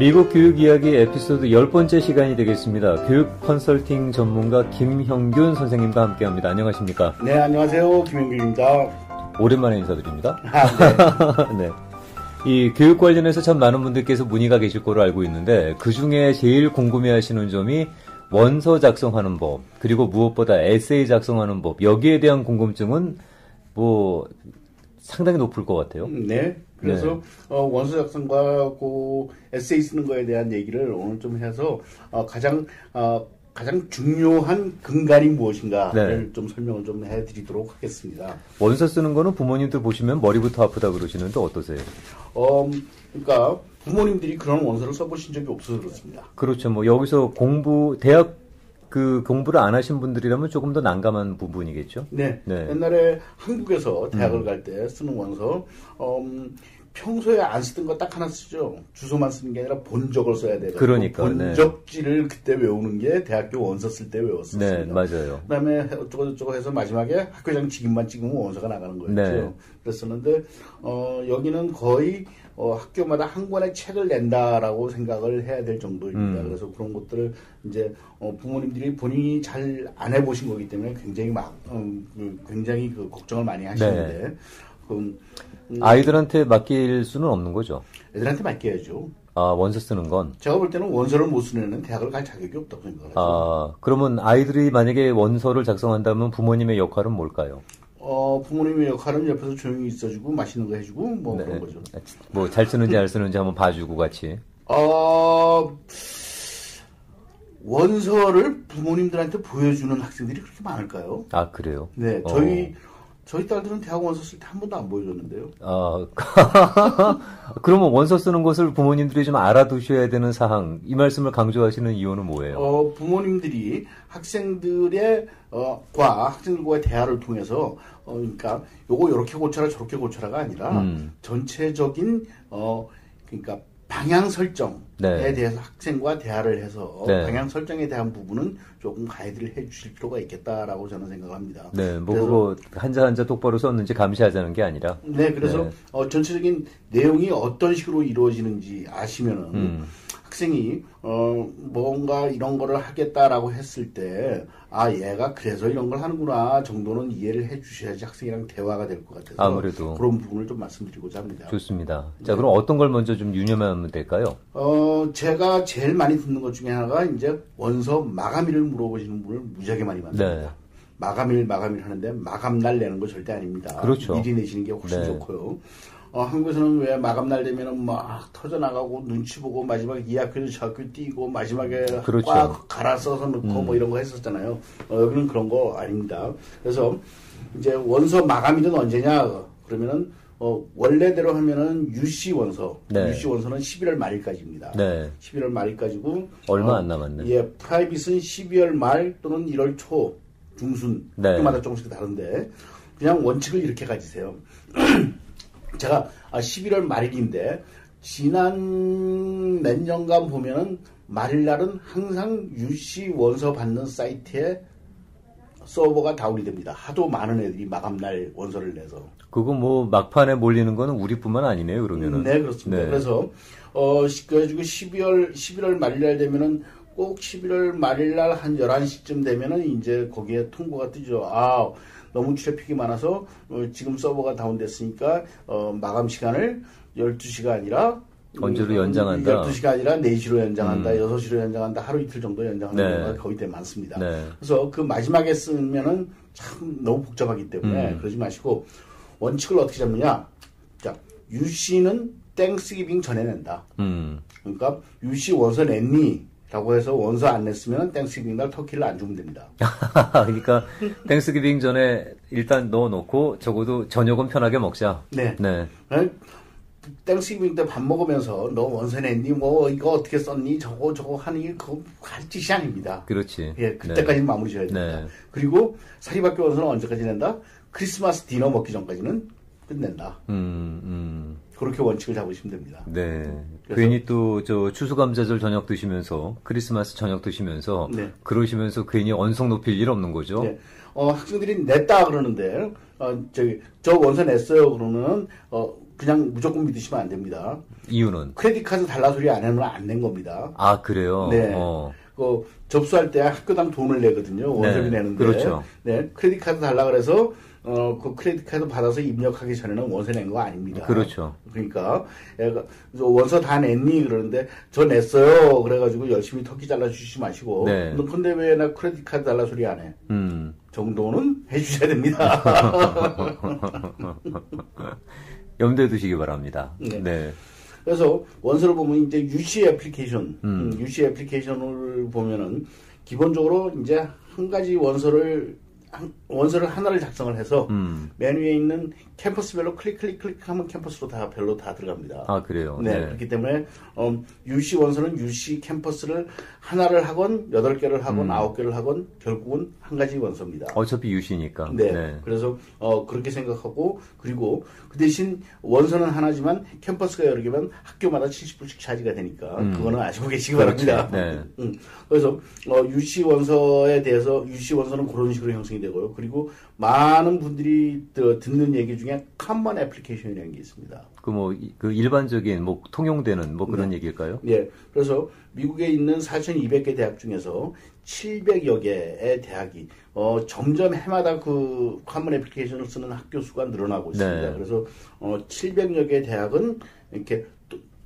미국 교육 이야기 에피소드 10번째 시간이 되겠습니다. 교육 컨설팅 전문가 김형균 선생님과 함께합니다. 안녕하십니까? 네, 안녕하세요. 김형균입니다. 오랜만에 인사드립니다. 네. 네. 이 교육 관련해서 참 많은 분들께서 문의가 계실 거로 알고 있는데 그 중에 제일 궁금해하시는 점이 원서 작성하는 법, 그리고 무엇보다 에세이 작성하는 법, 여기에 대한 궁금증은 뭐 상당히 높을 것 같아요. 네. 그래서 원서 작성과 그 에세이 쓰는 거에 대한 얘기를 오늘 좀 해서 가장 중요한 근간이 무엇인가를 좀 설명을 좀 해드리도록 하겠습니다. 원서 쓰는 거는 부모님들 보시면 머리부터 아프다 그러시는데 어떠세요? 그러니까 부모님들이 그런 원서를 써보신 적이 없어서 그렇습니다. 그렇죠. 뭐 여기서 대학 그 공부를 안 하신 분들이라면 조금 더 난감한 부분이겠죠? 네. 옛날에 한국에서 대학을 갈 때 쓰는 원서, 평소에 안 쓰던 거 딱 하나 쓰죠. 주소만 쓰는 게 아니라 본적을 써야 돼요. 그러니까. 본적지를 그때 외우는 게 대학교 원서 쓸 때 외웠었습니다. 네, 맞아요. 그다음에 어쩌고저쩌고 해서 마지막에 학교장 직인만 찍으면 원서가 나가는 거였죠. 네. 그랬었는데, 여기는 거의 학교마다 한 권의 책을 낸다라고 생각을 해야 될 정도입니다. 그래서 그런 것들을 이제 부모님들이 본인이 잘 안 해보신 거기 때문에 굉장히 걱정을 많이 하시는데 아이들한테 맡길 수는 없는 거죠? 애들한테 맡겨야죠. 원서 쓰는 건? 제가 볼 때는 원서를 못 쓰는 애는 대학을 갈 자격이 없다고 생각하죠. 그러면 아이들이 만약에 원서를 작성한다면 부모님의 역할은 뭘까요? 부모님의 역할은 옆에서 조용히 있어주고 맛있는 거 해주고 뭐 그런 거죠. 뭐 잘 쓰는지 안 쓰는지 한번 봐주고 같이. 원서를 부모님들한테 보여주는 학생들이 그렇게 많을까요? 그래요? 네, 저희 딸들은 대학 원서 쓸 때 한 번도 안 보여줬는데요. 그러면 원서 쓰는 것을 부모님들이 좀 알아두셔야 되는 사항, 이 말씀을 강조하시는 이유는 뭐예요? 부모님들이 학생들과의 대화를 통해서, 그러니까 요거 요렇게 고쳐라 저렇게 고쳐라가 아니라 전체적인 그러니까 방향 설정에 대해서 학생과 대화를 해서 방향 설정에 대한 부분은 조금 가이드를 해주실 필요가 있겠다라고 저는 생각합니다. 네, 뭐 그거 한자 똑바로 썼는지 감시하자는 게 아니라. 네, 그래서 전체적인 내용이 어떤 식으로 이루어지는지 아시면은 학생이 뭔가 이런 거를 하겠다라고 했을 때 얘가 그래서 이런 걸 하는구나 정도는 이해를 해주셔야지 학생이랑 대화가 될 것 같아서 아무래도 그런 부분을 좀 말씀드리고자 합니다. 좋습니다. 자, 그럼 어떤 걸 먼저 좀 유념하면 될까요? 제가 제일 많이 듣는 것 중에 하나가 이제 원서 마감일을 물어보시는 분을 무지하게 많이 만납니다. 네. 마감일 하는데 마감날 내는 거 절대 아닙니다. 그렇죠. 미리 내시는 게 훨씬 좋고요. 한국에서는 왜 마감날 되면은 막 터져나가고 눈치 보고 마지막에 이 학교에서 저 학교 뛰고 마지막에 꽉 갈아 써서 넣고 뭐 이런 거 했었잖아요. 여기는 그런 거 아닙니다. 그래서 이제 원서 마감일은 언제냐 그러면은 원래대로 하면은 UC 원서, UC 원서는 11월 말일까지입니다. 11월 말일까지고 얼마 안 남았네. 예, 프라이빗은 12월 말 또는 1월 초 중순 학교마다 조금씩 다른데 그냥 원칙을 이렇게 가지세요. 제가 11월 말일인데 지난 몇 년간 보면은 말일날은 항상 UC 원서 받는 사이트에 서버가 다운이 됩니다. 하도 많은 애들이 마감날 원서를 내서. 그거 뭐 막판에 몰리는 거는 우리뿐만 아니네요, 그러면은. 네, 그렇습니다. 그래서 그래가지고 11월 말일날 되면은 꼭 11월 말일날 한 11시쯤 되면은 이제 거기에 통보가 뜨죠. 너무 트래픽이 많아서 지금 서버가 다운됐으니까 마감 시간을 12시가 아니라 언제로 연장한다. 12시가 아니라 4시로 연장한다. 6시로 연장한다. 하루 이틀 정도 연장하는 경우가 거의 대부분 많습니다. 그래서 그 마지막에 쓰면은 참 너무 복잡하기 때문에 그러지 마시고 원칙을 어떻게 잡느냐. 자, UC는 땡스기빙 전에 낸다. 그러니까 UC 원서 냈니? 라고 해서 원서 안 냈으면 땡스기빙 날 터키를 안 주면 됩니다. 그러니까 땡스기빙 전에 일단 넣어놓고 적어도 저녁은 편하게 먹자. 네. 땡스기빙 때 밥 먹으면서 너 원서 냈니? 뭐 이거 어떻게 썼니? 저거 하는 게 그거 할 짓이 아닙니다. 그렇지. 예, 그때까지는 마무리 지어야 됩니다. 그리고 사립학교 원서는 언제까지 낸다? 크리스마스 디너 먹기 전까지는 끝낸다. 그렇게 원칙을 잡으시면 됩니다. 네. 괜히 또 추수감사절 저녁 드시면서 크리스마스 저녁 드시면서 그러시면서 괜히 언성 높일 일 없는 거죠. 네. 학생들이 냈다 그러는데 저 원서 냈어요 그러면 그냥 무조건 믿으시면 안 됩니다. 이유는? 크레딧 카드 달라 소리 안 하면 안 낸 겁니다. 아, 그래요? 네. 그 접수할 때 학교당 돈을 내거든요. 원서비 내는데. 그렇죠. 네. 크레딧 카드 달라 그래서 그 크레딧 카드 받아서 입력하기 전에는 원서 낸 거 아닙니다. 그렇죠. 그러니까 원서 다 냈니 그러는데 저 냈어요. 그래가지고 열심히 터키 잘라주시지 마시고. 네. 너 근데 왜 나 크레딧 카드 달라 소리 안 해? 정도는 해주셔야 됩니다. 염두에 두시기 바랍니다. 네. 네. 그래서 원서를 보면 이제 UC 애플리케이션, UC 애플리케이션을 보면은 기본적으로 이제 한 가지 원서를 하나를 작성을 해서 맨 위에 있는 캠퍼스별로 클릭하면 캠퍼스로 별로 다 들어갑니다. 아, 그래요? 네. 그렇기 때문에 UC 원서는 UC 캠퍼스를 하나를 하건 8개를 하건 9개를 하건 결국은 한 가지 원서입니다. 어차피 UC니까. 네. 네. 그래서 그렇게 생각하고 그리고 그 대신 원서는 하나지만 캠퍼스가 여러 개면 학교마다 70불씩 차지가 되니까 그거는 아시고 계시기 바랍니다. 네. 그래서 UC 원서에 대해서 UC 원서는 그런 식으로 형성이 되고요. 그리고 많은 분들이 듣는 얘기 중에 컴먼 애플리케이션이라는 게 있습니다. 그 일반적인 통용되는 그런 네. 얘기일까요? 예. 그래서 미국에 있는 4,200개 대학 중에서 700여 개의 대학이 점점 해마다 그 컴먼 애플리케이션을 쓰는 학교 수가 늘어나고 있습니다. 네. 그래서 700여 개의 대학은 이렇게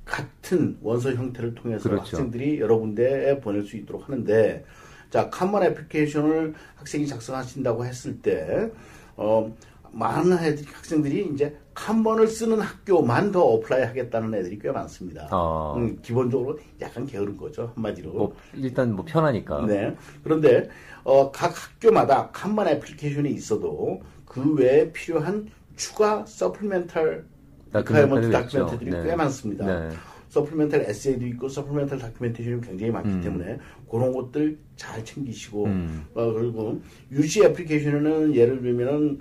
같은 원서 형태를 통해서 그렇죠. 학생들이 여러 군데에 보낼 수 있도록 하는데, 자, 컴먼 애플리케이션을 학생이 작성하신다고 했을 때 많은 학생들이 이제 컴먼을 쓰는 학교만 더 어플라이 하겠다는 애들이 꽤 많습니다. 기본적으로 약간 게으른 거죠, 한마디로. 일단 편하니까. 네. 그런데 각 학교마다 컴먼 애플리케이션이 있어도 그 외에 필요한 추가 서플리멘탈 다큐멘터들이 네. 꽤 많습니다. 네. 서플리멘탈 에세이도 있고 서플리멘탈 다큐멘테이션이 굉장히 많기 때문에 그런 것들 잘 챙기시고 그리고 UC 애플리케이션에는 예를 들면은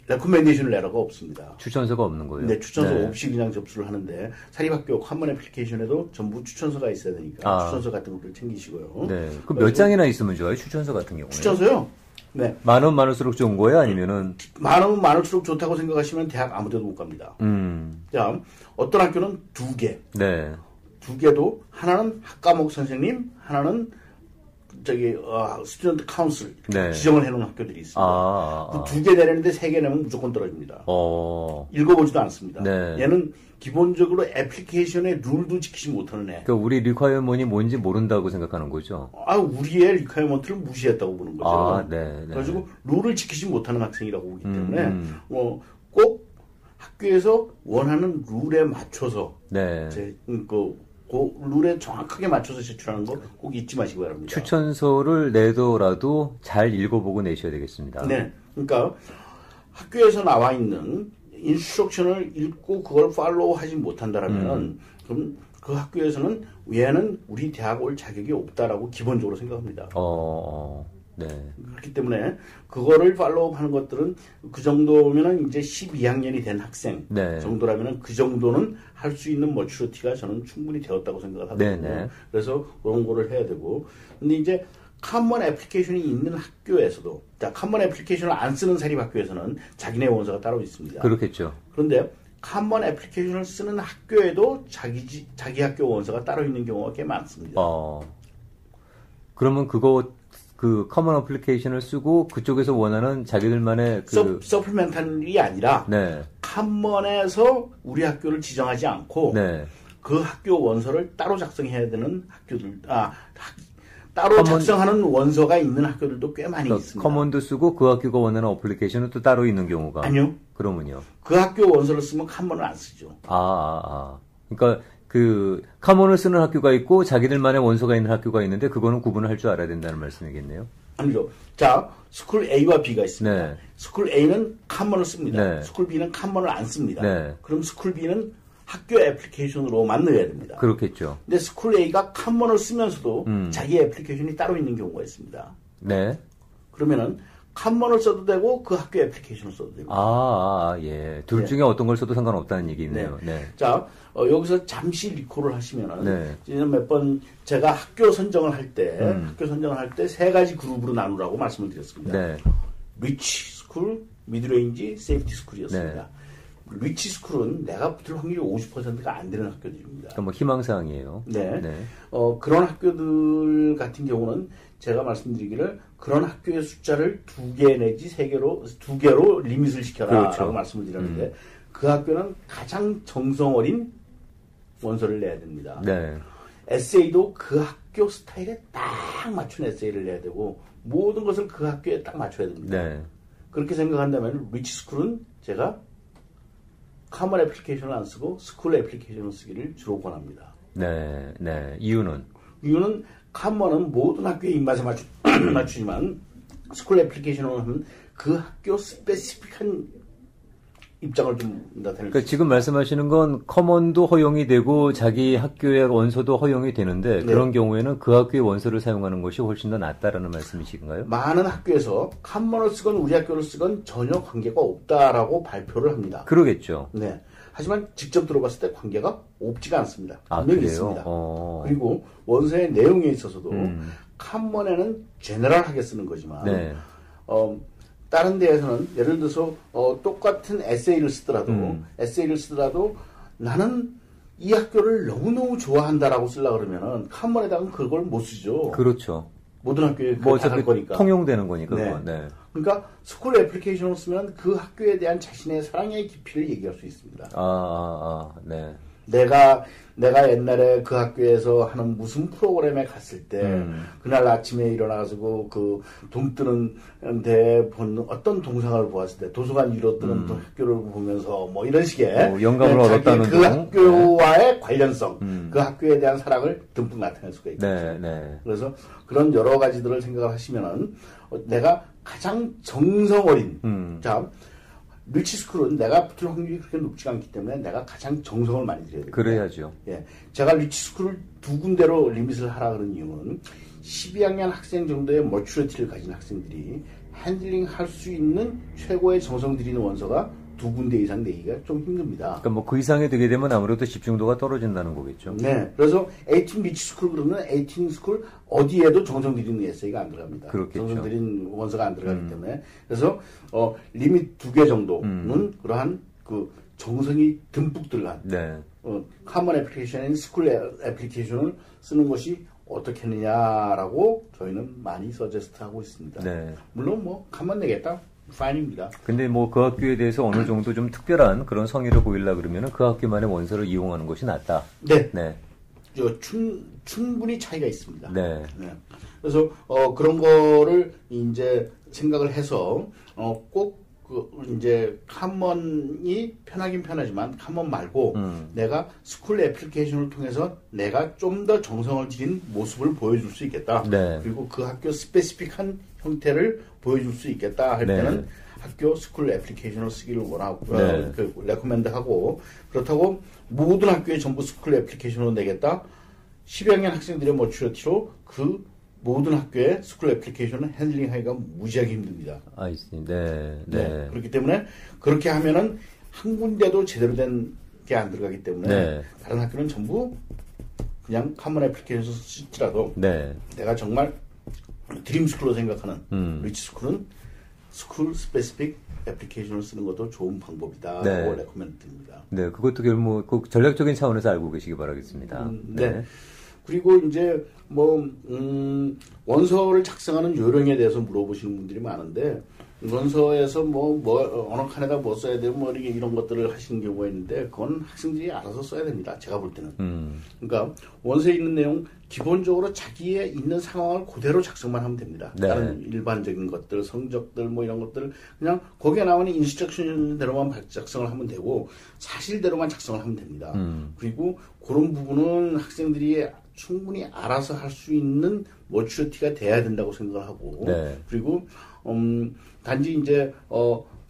레코멘데이션 레터가 없습니다. 추천서가 없는 거예요? 네, 추천서 없이 그냥 접수를 하는데 사립학교 컴먼 애플리케이션에도 전부 추천서가 있어야 되니까 추천서 같은 것들 챙기시고요. 네. 그럼 몇 장이나 있으면 좋아요? 추천서 같은 경우는? 추천서요? 네. 많으면 많을수록 좋은 거예요? 아니면은? 많으면 많을수록 좋다고 생각하시면 대학 아무 데도 못 갑니다. 자, 어떤 학교는 2개. 네. 2개도 하나는 학과목 선생님, 하나는 스튜던트 카운슬 네. 지정을 해놓은 학교들이 있습니다. 그 2개 내려는데 3개 내면 무조건 떨어집니다. 읽어보지도 않습니다. 네. 얘는 기본적으로 애플리케이션의 룰도 지키지 못하는 애. 그러니까 우리 리퀘어먼이 뭔지 모른다고 생각하는 거죠? 우리의 리퀘어먼트를 무시했다고 보는 거죠. 네. 그래가지고 룰을 지키지 못하는 학생이라고 보기 때문에 꼭 학교에서 원하는 룰에 맞춰서 네. 그 룰에 정확하게 맞춰서 제출하는 거 꼭 잊지 마시기 바랍니다. 추천서를 내더라도 잘 읽어보고 내셔야 되겠습니다. 네. 그러니까 학교에서 나와 있는 인스트럭션을 읽고 그걸 팔로우 하지 못한다라면 그럼 그 학교에서는 얘는 우리 대학 올 자격이 없다라고 기본적으로 생각합니다. 네. 그렇기 때문에 그거를 팔로우 하는 것들은 그 정도면은 이제 12학년이 된 학생 네. 정도라면은 그 정도는 할 수 있는 머추리티가 저는 충분히 되었다고 생각을 하거든요. 네. 그래서 그런 거를 해야 되고, 근데 이제 컴먼 애플리케이션이 있는 학교에서도, 자, 컴먼 애플리케이션을 안 쓰는 사립학교에서는 자기네 원서가 따로 있습니다. 그렇겠죠. 그런데 컴먼 애플리케이션을 쓰는 학교에도 자기 학교 원서가 따로 있는 경우가 꽤 많습니다. 그러면 그 커먼 어플리케이션을 쓰고 그쪽에서 원하는 자기들만의 서플리멘탈이 아니라 네. 컴먼에서 우리 학교를 지정하지 않고 네. 그 학교 원서를 따로 작성해야 되는 학교들 따로 작성하는 원서가 있는 학교들도 꽤 많이 있습니다. 커먼도 쓰고 그 학교가 원하는 어플리케이션은 또 따로 있는 경우가 아니요. 그러면요. 그 학교 원서를 쓰면 컴먼을 안 쓰죠. 그러니까 그 커먼을 쓰는 학교가 있고 자기들만의 원서가 있는 학교가 있는데 그거는 구분을 할 줄 알아야 된다는 말씀이겠네요. 아니죠. 자, 스쿨 A와 B가 있습니다. 네. 스쿨 A는 컴먼을 씁니다. 네. 스쿨 B는 컴먼을 안 씁니다. 네. 그럼 스쿨 B는 학교 애플리케이션으로만 넣어야 됩니다. 그렇겠죠. 근데 스쿨 A가 컴먼을 쓰면서도 자기 애플리케이션이 따로 있는 경우가 있습니다. 네. 그러면은 컴먼을 써도 되고 그 학교 애플리케이션을 써도 됩니다. 예. 둘 중에 어떤 걸 써도 상관없다는 얘기네요. 네. 자, 여기서 잠시 리콜을 하시면은 몇 번 제가 학교 선정을 할 때 세 가지 그룹으로 나누라고 말씀을 드렸습니다. 네. 리치 스쿨, 미드레인지, 세이프티 스쿨이었습니다. 네. 리치 스쿨은 내가 붙을 확률이 50%가 안 되는 학교들입니다. 그러니까 뭐 희망사항이에요. 네. 네. 그런 학교들 같은 경우는 제가 말씀드리기를 그런 학교의 숫자를 2개 내지 2개로 리밋을 시켜라라고 그렇죠. 말씀을 드렸는데 그 학교는 가장 정성 어린 원서를 내야 됩니다. 네. 에세이도 그 학교 스타일에 딱 맞춘 에세이를 내야 되고 모든 것을 그 학교에 딱 맞춰야 됩니다. 네. 그렇게 생각한다면 리치 스쿨은 제가 카먼 애플리케이션을 안 쓰고 스쿨 애플리케이션을 쓰기를 주로 권합니다. 네, 네. 이유는 카먼은 모든 학교에 입맛에 맞추지만 스쿨 애플리케이션을 하면 그 학교 스페시픽한 입장을 좀 나타낼 그러니까 지금 말씀하시는 건 커먼도 허용이 되고 자기 학교의 원서도 허용이 되는데 네. 그런 경우에는 그 학교의 원서를 사용하는 것이 훨씬 더 낫다라는 말씀이신가요? 많은 학교에서 커먼을 쓰건 우리 학교를 쓰건 전혀 관계가 없다라고 발표를 합니다. 그러겠죠. 네. 하지만 직접 들어봤을 때 관계가 없지가 않습니다. 분명히 있습니다. 그리고 원서의 내용에 있어서도 커먼에는 제너럴하게 쓰는 거지만 네. 다른 데에서는 예를 들어서 똑같은 에세이를 쓰더라도 나는 이 학교를 너무너무 좋아한다라고 쓰려고 그러면은 칸먼에다가 그걸 못 쓰죠. 그렇죠. 모든 학교에 뭐 다 할 거니까. 통용되는 거니까. 네. 네. 그러니까 스쿨 애플리케이션을 쓰면 그 학교에 대한 자신의 사랑의 깊이를 얘기할 수 있습니다. 네. 내가 옛날에 그 학교에서 하는 무슨 프로그램에 갔을 때 그날 아침에 일어나가지고 그 동 뜨는 데 본 어떤 동상을 보았을 때 도서관 위로 뜨는 학교를 보면서 뭐 이런 식의 영감을 얻었다는 그 학교와의 관련성, 그 학교에 대한 사랑을 듬뿍 나타낼 수가 있겠죠. 네, 네. 그래서 그런 여러 가지들을 생각을 하시면은 내가 가장 정성 어린 자. 리치 스쿨은 내가 붙을 확률이 그렇게 높지 않기 때문에 내가 가장 정성을 많이 들여야 됩니다. 그래야죠. 예. 제가 리치 스쿨을 2군데로 리밋을 하라 그런 이유는 12학년 학생 정도의 머추리티를 가진 학생들이 핸들링 할 수 있는 최고의 정성 들이는 원서가 2군데 이상 내기가 좀 힘듭니다. 그러니까 뭐 그 이상이 되게 되면 아무래도 집중도가 떨어진다는 거겠죠. 네. 그래서 18 리치 스쿨 그러면 18 스쿨 어디에도 정성 들이는 에세이가 안 들어갑니다. 그렇겠죠. 정성 들인 원서가 안 들어가기 때문에. 그래서 리밋 2개 정도는 그러한 그 정성이 듬뿍 들어간 네. 커먼 애플리케이션인 스쿨 애플리케이션을 쓰는 것이 어떻겠느냐라고 저희는 많이 서제스트하고 있습니다. 네. 물론 뭐 커먼 내겠다. 파인입니다. 근데 뭐 그 학교에 대해서 어느 정도 좀 특별한 그런 성의를 보이려고 그러면은 그 학교만의 원서를 이용하는 것이 낫다. 네. 네. 충분히 차이가 있습니다. 네. 네. 그래서 그런 거를 이제 생각을 해서 꼭 이제 커먼이 편하긴 편하지만 커먼 말고 내가 스쿨 애플리케이션을 통해서 내가 좀 더 정성을 들인 모습을 보여줄 수 있겠다. 네. 그리고 그 학교 스페시픽한 형태를 보여줄 수 있겠다 할 때는 네. 학교 스쿨 애플리케이션을 쓰기를 원하고 네. 레코멘드하고 그렇다고 모든 학교에 전부 스쿨 애플리케이션을 내겠다. 12학년 학생들의 머추리티로 그 모든 학교에 스쿨 애플리케이션을 핸들링하기가 무지하게 힘듭니다. 네, 네. 그렇기 때문에 그렇게 하면은 한 군데도 제대로 된 게 안 들어가기 때문에 네. 다른 학교는 전부 그냥 커먼 애플리케이션을 쓸지라도 네. 내가 정말 드림 스쿨로 생각하는 리치 스쿨은 스쿨 스페시픽 애플리케이션을 쓰는 것도 좋은 방법이다. 네. 라고 레코멘드 드립니다. 네, 그것도 결국 그 전략적인 차원에서 알고 계시기 바라겠습니다. 네. 그리고 이제 원서를 작성하는 요령에 대해서 물어보시는 분들이 많은데 원서에서 어느 칸에다 뭐 써야 되고 뭐 이런 것들을 하시는 경우가 있는데 그건 학생들이 알아서 써야 됩니다. 제가 볼 때는. 그러니까 원서에 있는 내용 기본적으로 자기의 있는 상황을 그대로 작성만 하면 됩니다. 네. 다른 일반적인 것들, 성적들 뭐 이런 것들 그냥 거기에 나오는 인스트럭션대로만 작성을 하면 되고 사실대로만 작성을 하면 됩니다. 그리고 그런 부분은 학생들이 충분히 알아서 할 수 있는 머추리티가 돼야 된다고 생각을 하고 네. 그리고 단지 이제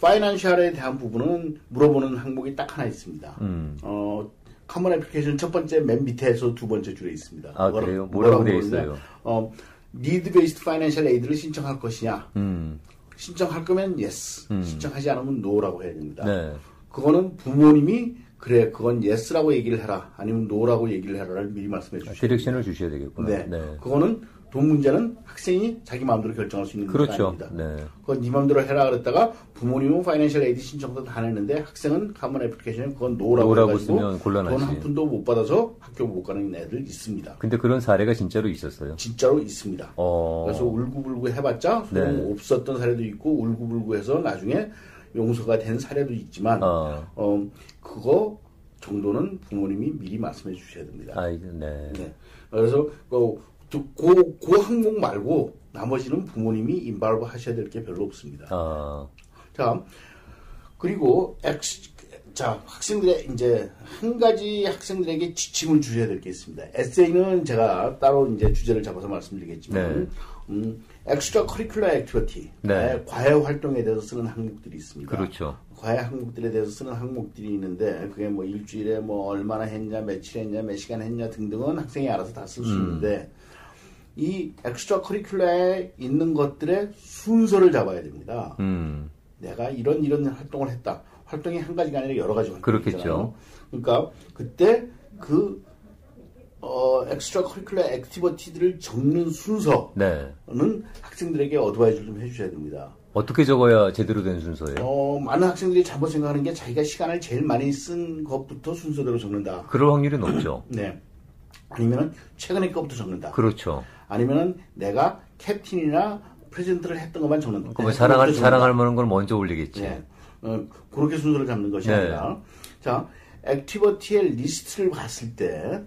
파이낸셜에 대한 부분은 물어보는 항목이 딱 하나 있습니다. 커먼 애플리케이션 첫 번째 맨 밑에서 두 번째 줄에 있습니다. 아 그래요? 뭐라고 되어 있어요? Need Based Financial Aid를 신청할 것이냐? 신청할 거면 yes, 신청하지 않으면 no라고 해야 됩니다. 네. 그거는 부모님이 그래, 그건 yes라고 얘기를 해라. 아니면 no라고 얘기를 해라를 미리 말씀해 주시죠. 디렉션을 주셔야 되겠구나. 네. 네. 그거는 돈 문제는 학생이 자기 마음대로 결정할 수 있는 문제가 그렇죠. 아닙니다. 네. 그건 네 마음대로 해라 그랬다가 부모님은 파이낸셜 에이드 신청도 다 냈는데 학생은 카먼 애플리케이션에 그건 노라고 해가지고 쓰면 곤란하지. 돈 한 푼도 못 받아서 학교 못 가는 애들 있습니다. 근데 그런 사례가 진짜로 있었어요. 진짜로 있습니다. 그래서 울고불고 해봤자 소용 없었던 사례도 있고 울고불고 해서 나중에 용서가 된 사례도 있지만 그거 정도는 부모님이 미리 말씀해 주셔야 됩니다. 네. 그래서 그 항목 말고 나머지는 부모님이 인발브 하셔야 될 게 별로 없습니다. 자, 그리고 학생들의 이제 한 가지 학생들에게 지침을 주셔야 될 게 있습니다. 에세이는 제가 따로 이제 주제를 잡아서 말씀드리겠지만, 엑스트라 커리큘러 액티비티, 과외 활동에 대해서 쓰는 항목들이 있습니다. 그렇죠. 과외 항목들에 대해서 쓰는 항목들이 있는데, 그게 뭐 일주일에 뭐 얼마나 했냐, 며칠 했냐, 몇 시간 했냐 등등은 학생이 알아서 다 쓸 수 있는데, 이 엑스트라 커리큘러에 있는 것들의 순서를 잡아야 됩니다. 내가 이런 활동을 했다. 활동이 한 가지가 아니라 여러 가지 활동이잖아요. 그러니까 그때 엑스트라 커리큘러 액티비티들을 적는 순서는 학생들에게 어드바이즈를 좀 해주셔야 됩니다. 어떻게 적어야 제대로 된 순서예요? 많은 학생들이 잘못 생각하는 게 자기가 시간을 제일 많이 쓴 것부터 순서대로 적는다. 그럴 확률이 높죠. 네. 아니면은 최근에 것부터 적는다. 그렇죠. 아니면은 내가 캡틴이나 프레젠트를 했던 것만 적는다. 그럼 자랑할 만한 걸 먼저 올리겠지. 네. 그렇게 순서를 잡는 것이 아니라, 자, 액티비티의 리스트를 봤을 때,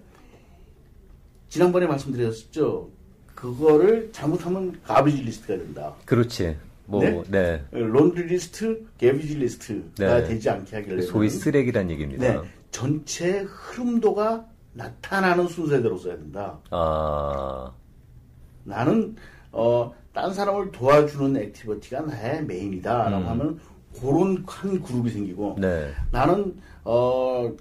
지난번에 말씀드렸었죠. 그거를 잘못하면 가비지 리스트가 된다. 그렇지. 론드리 리스트, 게비지 리스트가 되지 않게 하기를. 소위 쓰레기란 얘기입니다. 전체 흐름도가 나타나는 순서대로 써야 된다. 나는, 딴 사람을 도와주는 액티비티가 나의 메인이다라고 하면 그런 한 그룹이 생기고 나는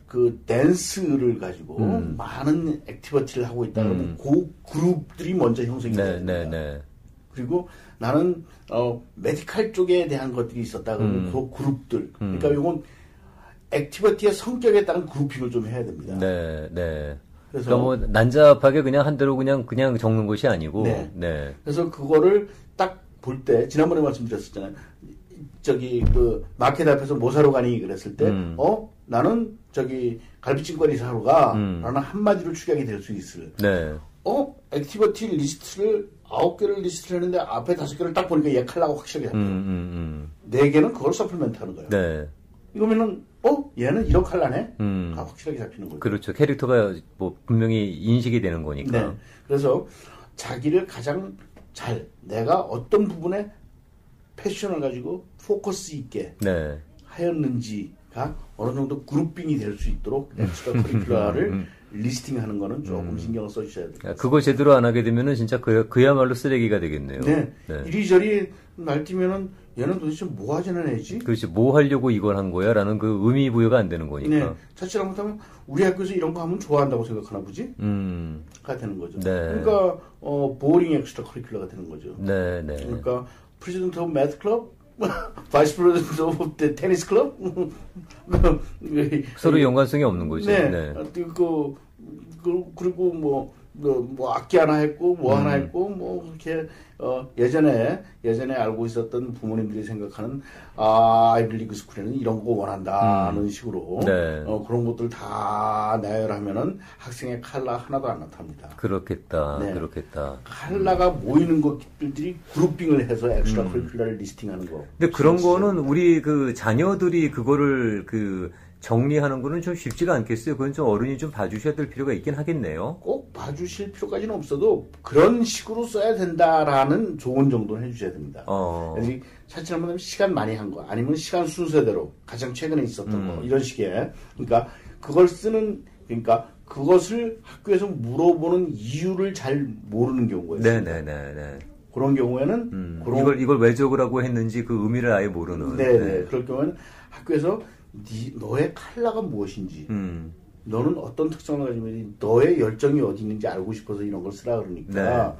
그 댄스를 가지고 많은 액티비티를 하고 있다 그러면 그 그룹들이 먼저 형성이 됩니다. 그리고 나는 메디칼 쪽에 대한 것들이 있었다 그러면 그 그룹들 그러니까 이건 액티비티의 성격에 따른 그룹핑을 좀 해야 됩니다. 그래서 그러니까 뭐 난잡하게 그냥 한 대로 그냥 적는 것이 아니고. 그래서 그거를 딱 볼 때 지난번에 말씀드렸었잖아요. 저기 그 마켓 앞에서 뭐 사러 가니 그랬을 때 나는 저기 갈비찜거리 사러 가 라는 한마디로 축약이 될 수 있을. 액티비티 리스트를 9개를 리스트를 했는데 앞에 5개를 딱 보니까 얘 칼라가 확실하게 잡혀요. 4개는 그걸 서플멘트 하는 거예요. 이거면은 얘는 이런 칼라네? 다 확실하게 잡히는 거죠. 그렇죠. 캐릭터가 뭐 분명히 인식이 되는 거니까. 그래서 자기를 가장 내가 어떤 부분에 패션을 가지고 포커스 있게 하였는지가 어느 정도 그룹핑이 될 수 있도록 엑스트라 커리큘러를 리스팅하는 거는 조금 신경을 써주셔야 돼요. 그거 제대로 안 하게 되면은 진짜 그야말로 쓰레기가 되겠네요. 이리저리 날뛰면은 얘는 도대체 뭐 하자는 애지? 그렇지. 뭐 하려고 이걸 한 거야? 라는 그 의미 부여가 안 되는 거니까. 자칫 잘못하면 우리 학교에서 이런 거 하면 좋아한다고 생각하나 보지? 가 되는 거죠. 그러니까 보링 엑스트라 커리큘러가 되는 거죠. 그러니까 프레지던트 오브 매드 클럽? 바이스 프레지던트 오브 테니스 클럽? 서로 연관성이 없는 거죠. 그리고 뭐 악기 하나 했고 뭐 하나 했고 뭐 그렇게 예전에 알고 있었던 부모님들이 생각하는 아이빌리그 스쿨에는 이런 거 원한다는 식으로 그런 것들 다 나열하면은 학생의 칼라 하나도 안 나타납니다. 그렇겠다. 칼라가 모이는 것들이 그룹핑을 해서 엑스트라 커리큘러를 리스팅하는 거. 근데 그런 거는 우리 그 자녀들이 그거를 정리하는 거는 좀 쉽지가 않겠어요. 그건 좀 어른이 좀 봐주셔야 될 필요가 있긴 하겠네요. 꼭 봐주실 필요까지는 없어도 그런 식으로 써야 된다라는 조언 정도는 해주셔야 됩니다. 사실 한번 시간 많이 한 거, 아니면 시간 순서대로 가장 최근에 있었던 거 이런 식의 그러니까 그러니까 그것을 학교에서 물어보는 이유를 잘 모르는 경우가 있습니다. 그런 경우에는 이걸 왜 적으라고 했는지 그 의미를 아예 모르는. 그럴 경우에는 학교에서 너의 칼라가 무엇인지, 너는 어떤 특성을 가지고 있는지, 너의 열정이 어디 있는지 알고 싶어서 이런 걸 쓰라 그러니까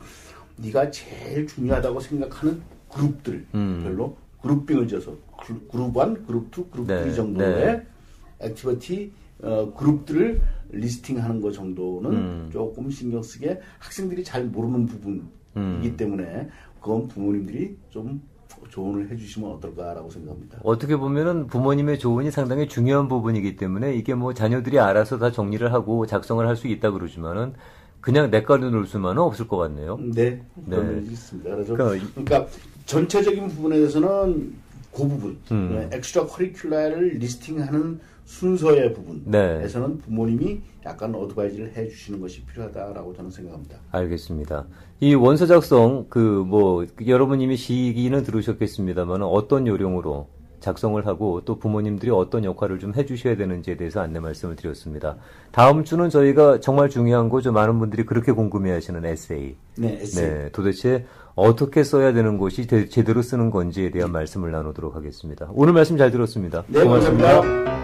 네가 제일 중요하다고 생각하는 그룹들 별로 그룹빙을 지어서 그룹 1, 그룹 2, 그룹 3 정도의 액티비티 그룹들을 리스팅하는 것 정도는 조금 신경 쓰게 학생들이 잘 모르는 부분 부분이기 때문에 그건 부모님들이 좀 조언을 해주시면 어떨까라고 생각합니다. 어떻게 보면은 부모님의 조언이 상당히 중요한 부분이기 때문에 이게 뭐 자녀들이 알아서 다 정리를 하고 작성을 할 수 있다 그러지만은 그냥 내과로 놓을 수만은 없을 것 같네요. 네, 그런 면이 있습니다. 그러니까 전체적인 부분에 대해서는 그 부분, 엑스트라 커리큘러를 리스팅하는 순서의 부분에서는 부모님이 약간 어드바이즈를 해주시는 것이 필요하다라고 저는 생각합니다. 알겠습니다. 이 원서 작성 여러분 이미 시기는 들으셨겠습니다만 어떤 요령으로 작성을 하고 또 부모님들이 어떤 역할을 좀 해주셔야 되는지에 대해서 안내 말씀을 드렸습니다. 다음 주는 저희가 정말 중요한 거죠. 많은 분들이 그렇게 궁금해하시는 에세이. 네, 에세이. 네, 도대체 어떻게 써야 되는 것이 제대로 쓰는 건지에 대한 말씀을 나누도록 하겠습니다. 오늘 말씀 잘 들었습니다. 네, 고맙습니다.